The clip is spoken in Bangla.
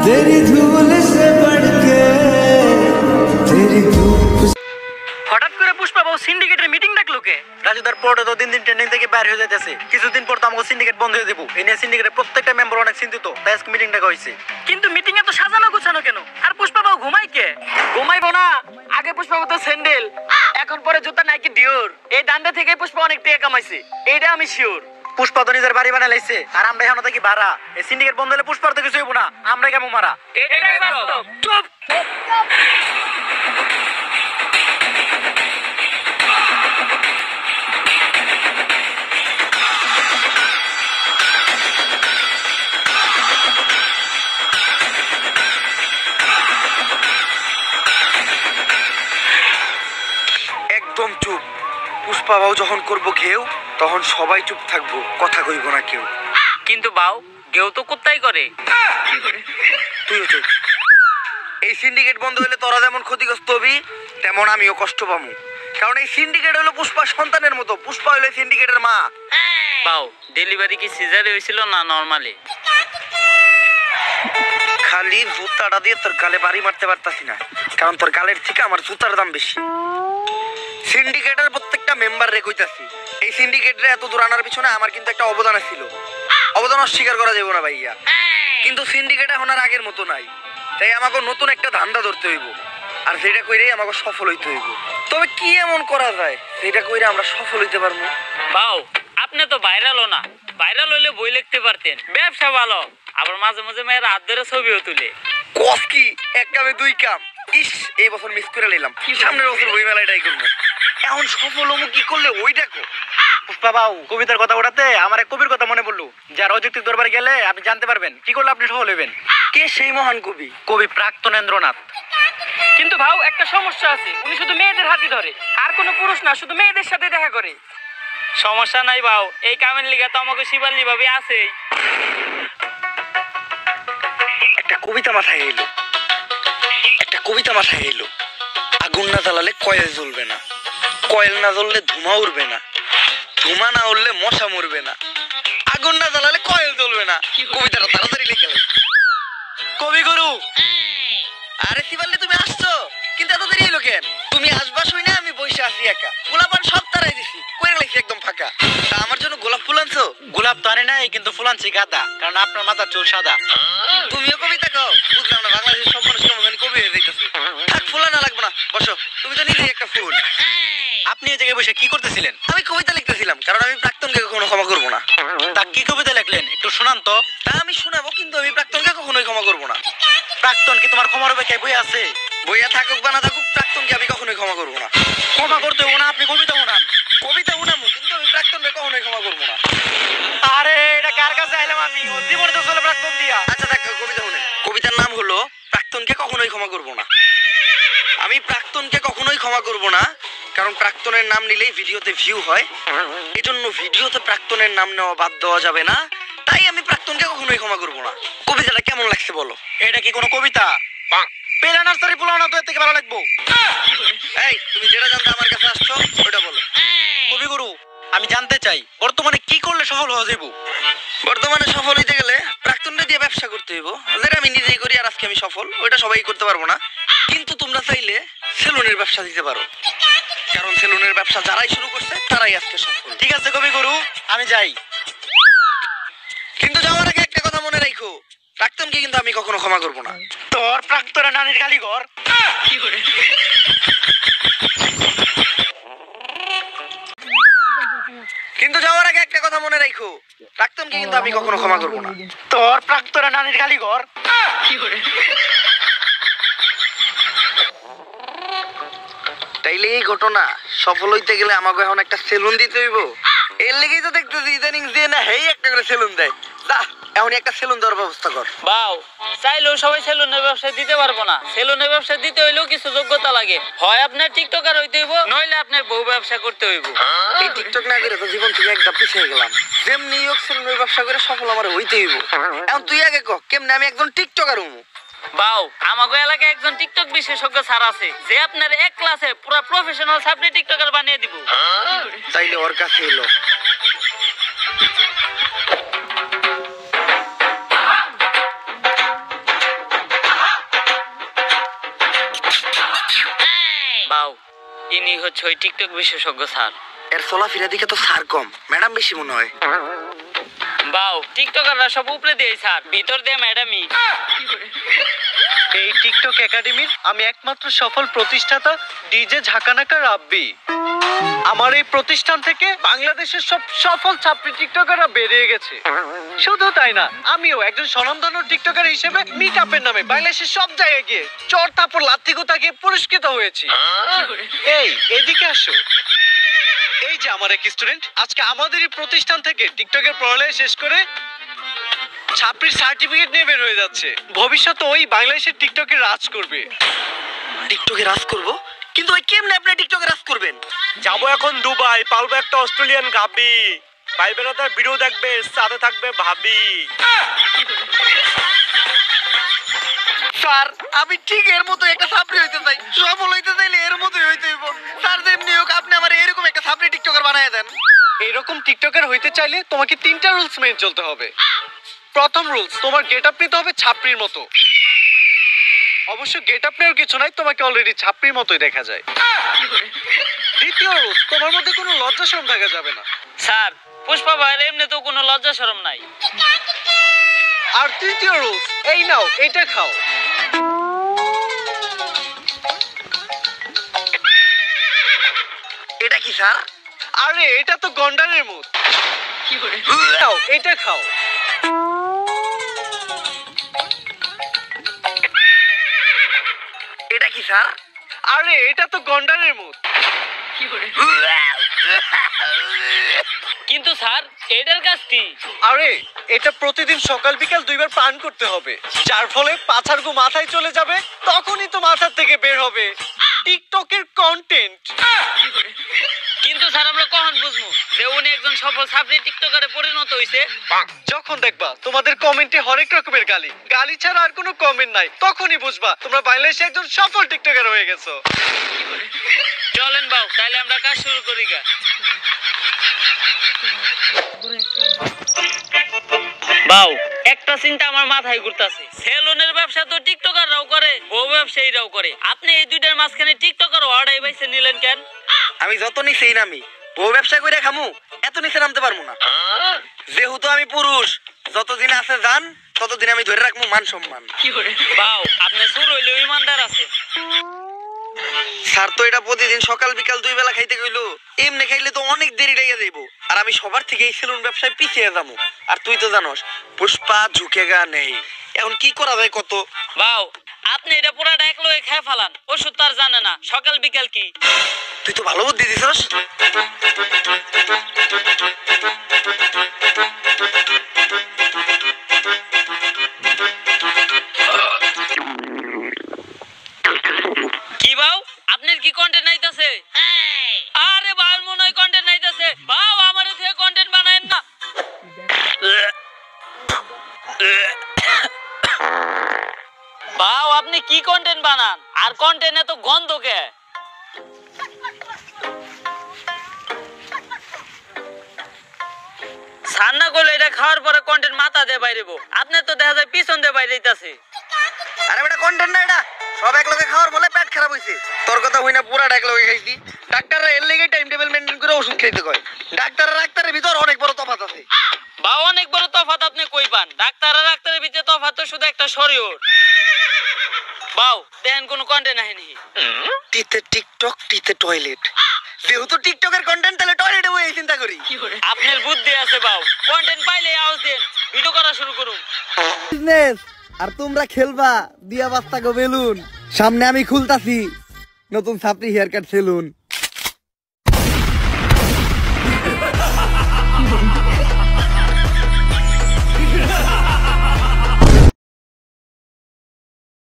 तेरी धूल से बढ़ के तेरी धूप। হঠাৎ করে পুষ্পা বাবু সিন্ডিকেটের মিটিং ডাকলো কে? রাজুদার পোর্টে তো দিন দিন ট্রেন্ডিং থেকে বাইর হয়ে যাইতেছে, কিছুদিন পর তো আমাকে সিন্ডিকেট বন্ধ হয়ে দেবো। এই নিয়ে সিন্ডিকেটের প্রত্যেকটা মেম্বার অনেক চিন্তিত, তাই আজকে মিটিং ডাকা হয়েছে। কিন্তু মিটিং এ তো সাজানো গোছানো কেন? আর পুষ্পা বাবু ঘুমায় কে? ঘুমাইবো না, আগে পুষ্পা তো স্যান্ডেল, এখন পরে জুতা নাইকি ডিওর। এই দান্ডা থেকে পুষ্পা অনেক টাকা কামাইছে, এইটা আমি শিওর। পুষ্পা তো নিজের বাড়ি বানাই লাইছে, আর আমরা এখন থাকি ভাড়া। এই সিন্ডিকেট বন্ধ হলে পুষ্পার তো কিছু হইব না, আমরা কেমন মারা। এটাই বাস্তব। চুপ। একদম চুপ। পুষ্পা বাবু যখন করবো ঘেউ, তখন সবাই চুপ থাকবো, কথা কইব না কেউ। কিন্তু বাউ কেউ তো কোথায় করে, তুইও চুপ। এই সিন্ডিকেট বন্ধ হলে তোরা যেমন ক্ষতিগ্রস্ত হবি, তেমন আমিও কষ্ট পাবো। কারণ এই সিন্ডিকেট হলো পুষ্পা সন্তানের মতো, পুষ্পা হলো সিন্ডিকেটের মা। বাউ ডেলিভারি কি সিজারে হয়েছিল না নরমালি? খালি জুতাটা দিয়ে তোর গালে বাড়ি মারতে পারতাছি না, কারণ তোর গালের থেকে আমার জুতার দাম বেশি। সিন্ডিকেটের প্রত্যেকটা মেম্বার রে কইতাছি, এই সিন্ডিকেটের এত দূর আনার পিছনে আমার কিন্তু একটা অবদান ছিল। অবদান অস্বীকার করা যাবে না ভাইয়া। কিন্তু সিন্ডিকেট এখন আর আগের মতো নাই, তাই আমাকে নতুন একটা ধান্দা ধরতে হইব, আর সেটা কইরেই আমাকে সফল হইতে হইব। তবে কি এমন করা যায় সেটা কইরে আমরা সফল হইতে পারবো? বাউ আপনি তো ভাইরালও না, ভাইরাল হইলে বই লিখতে পারতেন। ব্যবসা ভালো, আবার মাঝে মাঝে মেয়ের হাত ধরে ছবিও তুলে। কস কি এক কামে দুই কাম। ইস, এই বছর মিস করে নিলাম, সামনের বছর বই মেলাটাই করবো। এখন সফল হবো কি করলে ওই দেখো। পুষ্পা বাবু কবিতার কথা ওঠাতে আমার এক কবির কথা মনে পড়লো, যার অযৌক্তিক দরবারে গেলে আপনি জানতে পারবেন কি করলে আপনি সফল হইবেন। কে সেই মহান কবি? কবি প্রাক্তনেন্দ্রনাথ। কিন্তু ভাউ একটা সমস্যা আছে, উনি শুধু মেয়েদের হাতই ধরে, আর কোনো পুরুষ না, শুধু মেয়েদের সাথে দেখা করে। সমস্যা নাই বাউ, এই কামের লিগা তো আমাকে শিবাল্লি ভাবি আছেই। একটা কবিতা মাথায় এলো, একটা কবিতা মাথায় এলো। আগুন না জ্বালালে কয়েল জ্বলবে না, কয়েল না জ্বললে ধোঁয়া উড়বে না, ধোঁয়া না উড়লে মশা মরবে না, আগুন না জ্বালালে কয়েল জ্বলবে না। কবিতাটা তাড়াতাড়ি লিখে লাই। কবিগুরু, আরে শিবাল্লি তুমি আসছো, কিন্তু এত দেরি হলো কেন? তুমি আসবা শুই না আমি বসে আছি একা, গোলাপান সব তারাই দিছি, কয়ে লাগছি একদম ফাঁকা। তা আমার জন্য গোলাপ ফুল আনছো? গোলাপ তো আনে নাই, কিন্তু ফুল আনছি গাঁদা, কারণ আপনার মাথার চুল সাদা। তুমিও কবিতা কও? বুঝলাম না, বাংলাদেশের সব মানুষ কেমন জানি কবি হয়ে যাইতেছে। থাক, ফুল আনা লাগবে না, বসো। তুমি তো নিজেই একটা ফুল। আপনি এই জায়গায় বসে কি করতেছিলেন? আমি কবিতা লিখতেছিলাম, কারণ আমি প্রাক্তনকে কখনো ক্ষমা করবো না। তা কি কবিতা লিখলেন একটু শোনান তো। তা আমি শোনাবো, কিন্তু আমি প্রাক্তনকে কখনোই ক্ষমা করবো না। প্রাক্তন কি তোমার ক্ষমার অপেক্ষায় বই আছে? বইয়া থাকুক বা না থাকুক, প্রাক্তনকে আমি কখনোই ক্ষমা করবো না। ক্ষমা করতে হবো না, আপনি কবিতা শোনান। কবিতা শোনাবো, কিন্তু আমি প্রাক্তনকে কখনোই ক্ষমা করবো না। আরে এটা কার কাছে আইলাম আমি? ওর জীবনে তো চলে প্রাক্তন দিয়া। আচ্ছা দেখ, কবিতা শুনেন। কবিতার নাম হলো প্রাক্তনকে কখনোই ক্ষমা করবো না। আমি প্রাক্তনকে কখনোই ক্ষমা করবো না, কারণ প্রাক্তনের নাম নিলেই ভিডিওতে ভিউ হয়, এজন্য ভিডিওতে প্রাক্তনের নাম নেওয়া বাদ দেওয়া যাবে না। তাই আমি প্রাক্তনকে কখনোই ক্ষমা করবো না। কবিতাটা কেমন লাগছে বলো? এটা কি কোনো কবিতা? পেলা নার্সারি পোলাও না তো এর থেকে ভালো লাগবো? এই তুমি যেটা জানতে আমার কাছে আসছো ওটা বলো। কবিগুরু, আমি জানতে চাই বর্তমানে কি করলে সফল হওয়া যাবে? বর্তমানে সফল হইতে গেলে প্রাক্তনকে দিয়ে ব্যবসা করতে হইব, যেটা আমি নিজেই করি, আর আজকে আমি সফল। ওইটা সবাই করতে পারবো না, কিন্তু তোমরা চাইলে সেলুনের ব্যবসা দিতে পারো, কারণ সেলুনের ব্যবসা যারাই শুরু করছে তারাই আজকে সফল। ঠিক আছে কবিগুরু, আমি যাই, কিন্তু যাওয়ার আগে একটা কথা মনে রাখো, প্রাক্তনকে কিন্তু আমি কখনো ক্ষমা করবো না। তোর প্রাক্তনের নানির গালি ঘর। কিন্তু যাওয়ার আগে একটা কথা মনে রাখো, প্রাক্তনকে কিন্তু আমি কখনো ক্ষমা করবো না। তোর প্রাক্তনের নানির গালি ঘর। তাইলে এই ঘটনা সফল হইতে গেলে আমাকে এখন একটা সেলুন দিতে হইব। এর লেগেই তো দেখতেছি ইদানিং দিয়ে না হেই একটা করে সেলুন দেয়। যা এখন একটা সেলুন দেওয়ার ব্যবস্থা কর। বাউ চাইলেও সবাই সেলুনের ব্যবসা দিতে পারবো না। সেলুনের ব্যবসা দিতে হইলেও কিছু যোগ্যতা লাগে। হয় আপনার টিকটকার হইতে হইব, নইলে আপনার বউ ব্যবসা করতে হইব। এই টিকটক না করে তো জীবন থেকে একটা পিছিয়ে গেলাম। যেমনি হোক সেলুনের ব্যবসা করে সফল আমার হইতে হইব। এখন তুই আগে কহ, কেমনে আমি একজন টিকটকার হবো? বাউ আমাগো এলাকায় একজন টিকটক বিশেষজ্ঞ স্যার আছে, যে আপনার এক ক্লাসে পুরো প্রফেশনাল সাবজেক্ট টিকটকার বানিয়ে দিব। তাইলে ওর কাছে এলো। বাউ, ইনি হচ্ছে ওই টিকটক বিশেষজ্ঞ স্যার। এর চলাফেরা দিকে তো স্যার কম, ম্যাডাম বেশি মনে হয়। বাউ, টিকটকাররা সব উপরে দিয়ে স্যার, ভিতর দিয়ে ম্যাডামই। এই টিকটক একাডেমির আমি একমাত্র সফল প্রতিষ্ঠাতা ডিজে ঝাঁকানাকা রাব্বি। আমার এই প্রতিষ্ঠান থেকে বাংলাদেশের সব সফল ছাত্রী টিকটকাররা বেরিয়ে গেছে। শুধু তাই না, আমিও একজন স্বনামধন্য টিকটকার হিসেবে মিট আপের নামে বাংলাদেশের সব জায়গায় গিয়ে চর থাপড় লাথি গোতা গিয়ে পুরস্কৃত হয়েছি। এই এদিকে আসো। এই যে আমার এক স্টুডেন্ট আজকে আমাদেরই প্রতিষ্ঠান থেকে টিকটকের পড়ালেখা শেষ করে ছাত্রীর সার্টিফিকেট নিয়ে বের হয়ে যাচ্ছে। ভবিষ্যতে ওই বাংলাদেশের টিকটকে রাজ করবে। টিকটকে রাজ করব? কিন্তু ভাই কেমনে আপনি টিকটকে রাজ করবেন? যাবো এখন দুবাই, পালবো একটা অস্ট্রেলিয়ান গাবি, ভাই বেড়াদার ভিডিও দেখবে, সাথে থাকবে ভাবি। স্যার আমি ঠিক এর মতো একটা ছাত্রী হইতে চাই, সফল হইতে চাইলে এর মতোই হইতে হইব। স্যার যেমনি হোক আপনি আমার এরকম একটা ছাত্রী টিকটকার বানায় দেন। এইরকম টিকটকার হইতে চাইলে তোমাকে 3টা রুলস মেনে চলতে হবে। প্রথম রুলস, তোমার গেট আপ নিতে হবে ছাত্রীর মতো। অবশ্য গেট আপ নেওয়ার কিছু নাই, তোমাকে অলরেডি ছাত্রীর মতোই দেখা যায়। দ্বিতীয় রুলস, তোমার মধ্যে কোনো লজ্জা শরম থাকা যাবে না। স্যার, পুষ্পা ভাইয়ের এমনি তো কোনো লজ্জা শরম নাই। আর তৃতীয় রুলস, এই নাও এটা খাও। এটা কি স্যার? আরে এটা তো গন্ডারের মুখ। নাও এটা খাও। এটা কি স্যার? আরে এটা তো গন্ডারের মুখ। কিন্তু স্যার, এটার কাজ কি? আরে এটা প্রতিদিন সকাল বিকাল 2বার পান করতে হবে, যার ফলে পাছার গু মাথায় চলে যাবে, তখনই তো মাথার থেকে বের হবে টিকটকের কন্টেন্ট। কিন্তু স্যার আমরা কখন বুঝবো যে উনি একজন সফল ছাত্রী টিকটকারে পরিণত হইছে? যখন দেখবা তোমাদের কমেন্টে হরেক রকমের গালি, গালি ছাড়া আর কোনো কমেন্ট নাই, তখনই বুঝবা তোমরা বাংলাদেশে একজন সফল টিকটকার হয়ে গেছো। চলেন বাউ, তাইলে আমরা কাজ শুরু করি গা। বাউ, একটা চিন্তা আমার মাথায় ঘুরতাছে, সেলুনের ব্যবসা তো টিকটকাররাও করে, বউ ব্যবসায়ীরাও করে, আপনি এই দুইটার মাঝখানে টিকটকার ওয়ার্ডাই বাইছে নিলেন কেন? আমি যত নিচেই নামি, বউ ব্যবসা করে খামু, এত নিচে নামতে পারবো না। যেহেতু আমি পুরুষ, যতদিন আছে জান ততদিন আমি ধরে রাখবো মান সম্মান। বাউ, আপনি সুর হইলেও ইমানদার আছেন। স্যার তো এটা প্রতিদিন সকাল বিকাল 2 বেলা খাইতে কইলো, এমনি খাইলে তো অনেক দেরি লেগে যাইবো, আর আমি সবার থেকে এই সেলুন ব্যবসায় পিছিয়ে যাবো। আর তুই তো জানোস পুষ্পা ঝুঁকেগা নেই। এখন কি করা যায় কত? বাউ, আপনি এটা পুরাটা এক লগে খেয়ে ফেলান, ওষুধ তো আর জানে না সকাল বিকাল কি। তুই তো ভালো বুদ্ধি দিছস। কি বাউ, আপনার কি কন্টেন্ট নাইতাছে? আরে বাউ, মনে হয় কন্টেন্ট নাইতাছে। বাউ, আমারে থেকে কন্টেন্ট বানায়েন না। বাউ, আপনি কি কন্টেন্ট বানান, আর কন্টেন্ট এত গন্ধ কে? সান্না করলে এটা খাওয়ার পরে কন্টেন্ট মাথা দিয়ে বাইরেবো, আপনার তো দেখা যায় পিছন দিয়ে বাইরে যাইতাছে। আরে বেটা কন্টেন্ট না এটা, সব এক লগে খাওয়ার বলে পেট খারাপ হইছে। তোর কথা হই না, পুরাটা এক লগে খাইছি। ডাক্তাররা এর লেগে টাইম টেবিল মেইনটেইন করে ওষুধ খাইতে কয়। ডাক্তারের ভিতর অনেক বড় তফাৎ আছে। বাউ, অনেক বড় তফাৎ আপনি কই পান? ডাক্তার আর ডাক্তারের ভিতরে তফাৎ তো শুধু একটা শরীর। বাউ, দেখেন কোনো কন্টেন্ট আহেনি। টিতে টিকটক, টিতে টয়লেট। যেহেতু টিকটকের কন্টেন্ট, তাহলে টয়লেটে বই চিন্তা করি। আপনার বুদ্ধি আছে বাউ, কন্টেন্ট পাইলে আওয়াজ দেন, ভিডিও করা শুরু করুন। বিজনেস আর তোমরা খেলবা দিয়া বাস্তা গো বেলুন। সামনে আমি খুলতাছি নতুন ছাত্রী হেয়ার কাট সেলুন।